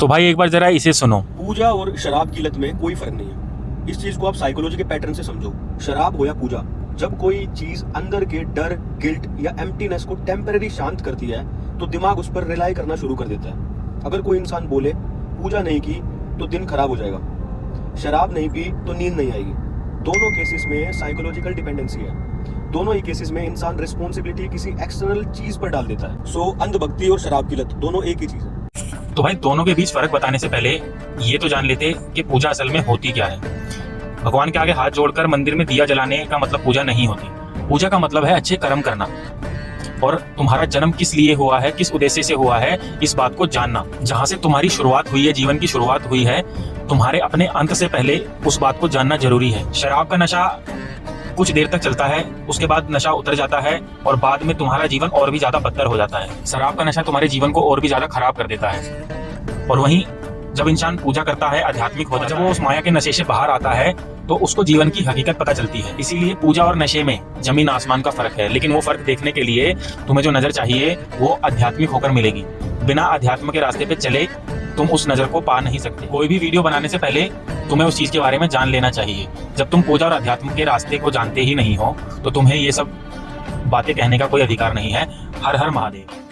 तो भाई एक बार जरा इसे सुनो। पूजा और शराब की लत में कोई फर्क नहीं है। इस चीज को आप साइकोलॉजी के पैटर्न से समझो। शराब हो या पूजा, जब कोई चीज अंदर के डर, गिल्ट या एम्प्टीनेस को टेम्परेरी शांत करती है तो दिमाग उस पर रिलाई करना शुरू कर देता है। अगर कोई इंसान बोले पूजा नहीं की तो दिन खराब हो जाएगा, शराब नहीं पी तो नींद नहीं आएगी, दोनों केसेस में साइकोलॉजिकल डिपेंडेंसी है। दोनों ही केसेस में इंसान रिस्पॉन्सिबिलिटी किसी एक्सटर्नल चीज पर डाल देता है। सो अंधभक्ति और शराब की लत दोनों एक ही चीज है। तो भाई दोनों के बीच फर्क बताने से पहले ये तो जान लेते कि पूजा असल में होती क्या है। भगवान के आगे हाथ जोड़कर मंदिर में दिया जलाने का मतलब पूजा नहीं होती। पूजा का मतलब है अच्छे कर्म करना और तुम्हारा जन्म किस लिए हुआ है, किस उद्देश्य से हुआ है, इस बात को जानना। जहां से तुम्हारी शुरुआत हुई है, जीवन की शुरुआत हुई है, तुम्हारे अपने अंत से पहले उस बात को जानना जरूरी है। शराब का नशा कुछ देर तक चलता है, उसके बाद नशा उतर जाता है और बाद में तुम्हारा जीवन और भी ज्यादा बदतर हो जाता है। शराब का नशा तुम्हारे जीवन को और भी ज्यादा खराब कर देता है। और वहीं जब इंसान पूजा करता है, आध्यात्मिक होता है, जब वो उस माया के नशे से बाहर आता है तो उसको जीवन की हकीकत पता चलती है। इसीलिए पूजा और नशे में जमीन आसमान का फर्क है। लेकिन वो फर्क देखने के लिए तुम्हें जो नजर चाहिए वो आध्यात्मिक होकर मिलेगी। बिना अध्यात्म के रास्ते पे चले तुम उस नजर को पा नहीं सकते। कोई भी वीडियो बनाने से पहले तुम्हें उस चीज के बारे में जान लेना चाहिए। जब तुम पूजा और अध्यात्म के रास्ते को जानते ही नहीं हो तो तुम्हें ये सब बातें कहने का कोई अधिकार नहीं है। हर हर महादेव।